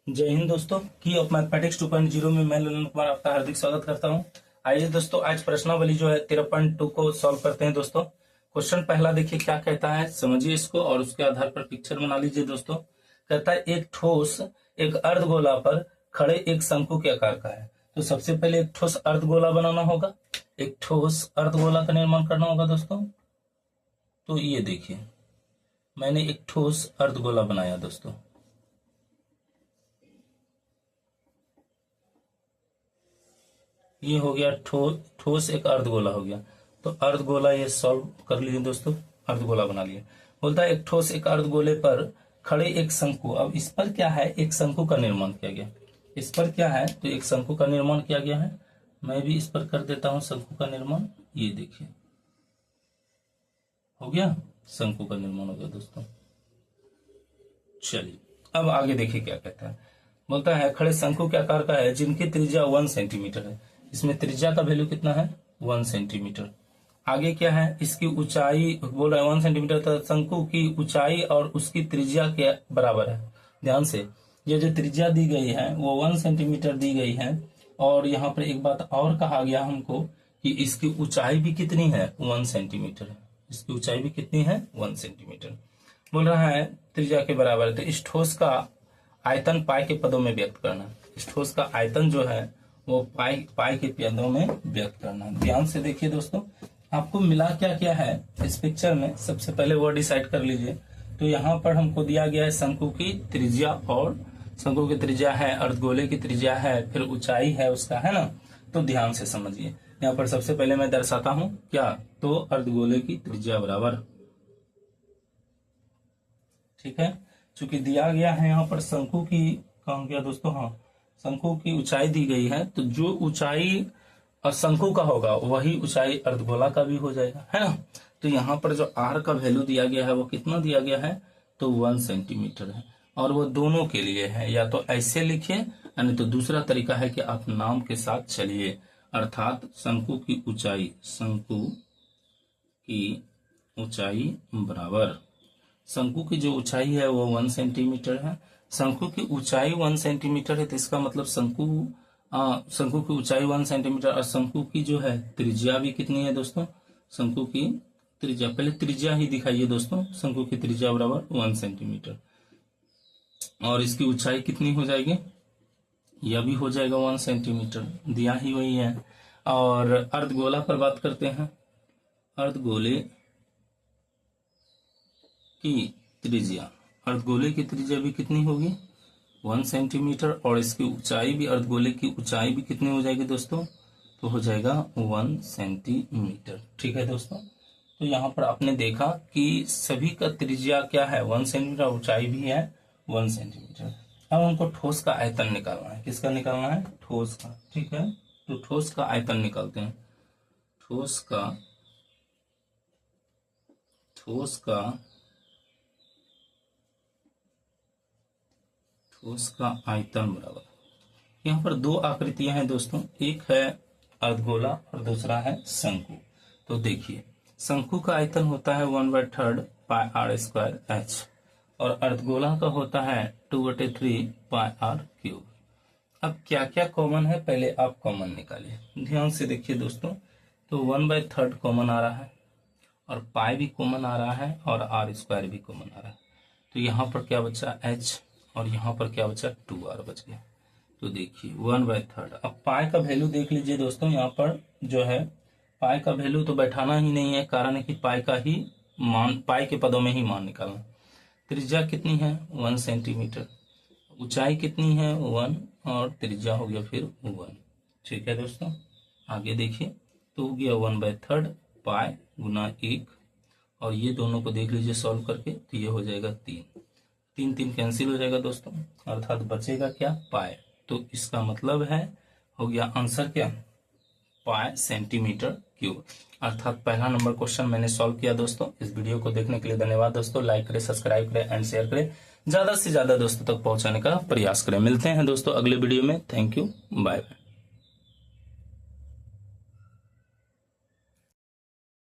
जय हिंद दोस्तों। की ऑफ मैथमेटिक्स 2.0 में मैं ललन कुमार आपका हार्दिक स्वागत करता हूं। आइए दोस्तों, आज प्रश्नावली जो है 13.2 को सॉल्व करते हैं दोस्तों। क्वेश्चन पहला देखिए क्या कहता है, समझिए इसको और उसके आधार पर पिक्चर बना लीजिए दोस्तों। कहता है एक ठोस एक अर्धगोला पर खड़े एक शंकु के आकार का है। तो सबसे पहले एक ठोस अर्धगोला बनाना होगा, एक ठोस अर्धगोला का निर्माण करना होगा दोस्तों। तो ये देखिए मैंने एक ठोस अर्धगोला बनाया दोस्तों। ये हो गया ठोस एक अर्धगोला हो गया। तो अर्धगोला ये सॉल्व कर लिए दोस्तों, अर्धगोला बना लिए। बोलता है एक ठोस एक अर्धगोले पर खड़े एक शंकु। अब इस पर क्या है, एक शंकु का निर्माण किया गया। इस पर क्या है, तो एक शंकु का निर्माण किया गया है। मैं भी इस पर कर देता हूं शंकु का निर्माण। ये देखिए हो गया, शंकु का निर्माण हो गया दोस्तों। चलिए अब आगे देखिए क्या कहता है। बोलता है खड़े शंकु के आकार का है जिनकी त्रिज्या 1 सेंटीमीटर है। इसमें त्रिज्या का वैल्यू कितना है, 1 सेंटीमीटर। आगे क्या है, इसकी ऊंचाई बोल रहा है 1 सेंटीमीटर, तो शंकु की ऊंचाई और उसकी त्रिज्या के बराबर है। ध्यान से, ये जो त्रिज्या दी गई है वो 1 सेंटीमीटर दी गई है। और यहाँ पर एक बात और कहा गया हमको कि इसकी ऊंचाई भी कितनी है, 1 सेंटीमीटर है। इसकी ऊंचाई भी कितनी है, 1 सेंटीमीटर। बोल रहा है त्रिज्या के बराबर है। तो इस ठोस का आयतन पाई के पदों में व्यक्त करना। इस ठोस का आयतन जो है वो पाई के पदों में व्यक्त करना। ध्यान से देखिए दोस्तों, आपको मिला क्या क्या है इस पिक्चर में, सबसे पहले वो डिसाइड कर लीजिए। तो यहाँ पर हमको दिया गया है शंकु की त्रिज्या, और शंकु की त्रिज्या है, अर्धगोले की त्रिज्या है, फिर ऊंचाई है उसका, है ना। तो ध्यान से समझिए, यहाँ पर सबसे पहले मैं दर्शाता हूं क्या, तो अर्धगोले की त्रिज्या बराबर, ठीक है। चूंकि दिया गया है यहाँ पर शंकु की, कहा गया दोस्तों, हाँ शंकु की ऊंचाई दी गई है। तो जो ऊंचाई शंकु का होगा वही ऊंचाई अर्धगोला का भी हो जाएगा, है ना। तो यहाँ पर जो आर का वैल्यू दिया गया है वो कितना दिया गया है, तो 1 सेंटीमीटर है। और वो दोनों के लिए है, या तो ऐसे लिखिए, यानी तो दूसरा तरीका है कि आप नाम के साथ चलिए, अर्थात शंकु की ऊंचाई, शंकु की ऊंचाई बराबर, शंकु की जो ऊंचाई है वो 1 सेंटीमीटर है। शंकु की ऊंचाई 1 सेंटीमीटर है, तो इसका मतलब शंकु की ऊंचाई 1 सेंटीमीटर, और शंकु की जो है त्रिज्या भी कितनी है दोस्तों, शंकु की त्रिज्या, पहले त्रिज्या ही दिखाइए दोस्तों। शंकु की त्रिज्या बराबर 1 सेंटीमीटर, और इसकी ऊंचाई कितनी हो जाएगी, यह भी हो जाएगा 1 सेंटीमीटर, दिया ही वही है। और अर्धगोला पर बात करते हैं। अर्धगोले की त्रिज्या, अर्धगोले की त्रिज्या भी कितनी होगी, 1 सेंटीमीटर, और इसकी ऊंचाई भी, अर्धगोले की ऊंचाई भी कितनी हो जाएगी दोस्तों, तो हो जाएगा 1 सेंटीमीटर। ठीक है दोस्तों, तो यहाँ पर आपने देखा कि सभी का त्रिज्या क्या है, 1 सेंटीमीटर, ऊंचाई भी है 1 सेंटीमीटर। अब हमको ठोस का आयतन निकालना है। किसका निकालना है, ठोस का, ठीक है। तो ठोस का आयतन निकालते हैं। ठोस का आयतन बराबर, यहाँ पर दो आकृतियां हैं दोस्तों, एक है अर्धगोला और दूसरा है शंकु। तो देखिए शंकु का आयतन होता है 1/3 पाई आर स्क्वायर एच, और अर्धगोला का होता है 2/3 पाई आर क्यूब। अब क्या क्या कॉमन है, पहले आप कॉमन निकालिए। ध्यान से देखिए दोस्तों, तो 1/3 कॉमन आ रहा है, और पाई भी कॉमन आ रहा है, और आर स्क्वायर भी कॉमन आ रहा है। तो यहाँ पर क्या बचा, एच, और यहाँ पर क्या बचा, 2r बच गया। तो देखिए 1/3। अब पाई का वैल्यू देख लीजिए दोस्तों, यहाँ पर जो है पाई का वैल्यू तो बैठाना ही नहीं है, कारण है कि पाई का ही मान, पाई के पदों में ही मान निकालना। त्रिज्या कितनी है, 1 सेंटीमीटर, ऊंचाई कितनी है 1, और त्रिज्या हो गया फिर 1। ठीक है दोस्तों, आगे देखिए, तो हो गया 1/3 पाई गुना 1, और ये दोनों को देख लीजिए सॉल्व करके, तो ये हो जाएगा 3 3 कैंसिल हो जाएगा दोस्तों, अर्थात बचेगा क्या, पाई। तो इसका मतलब है, हो गया आंसर क्या, पाई सेंटीमीटर क्यूब। अर्थात पहला नंबर क्वेश्चन मैंने सॉल्व किया दोस्तों। इस वीडियो को देखने के लिए धन्यवाद दोस्तों। लाइक करें, सब्सक्राइब करें एंड शेयर करें, ज्यादा से ज्यादा दोस्तों तक पहुंचाने का प्रयास करें। मिलते हैं दोस्तों अगले वीडियो में। Thank you, bye bye.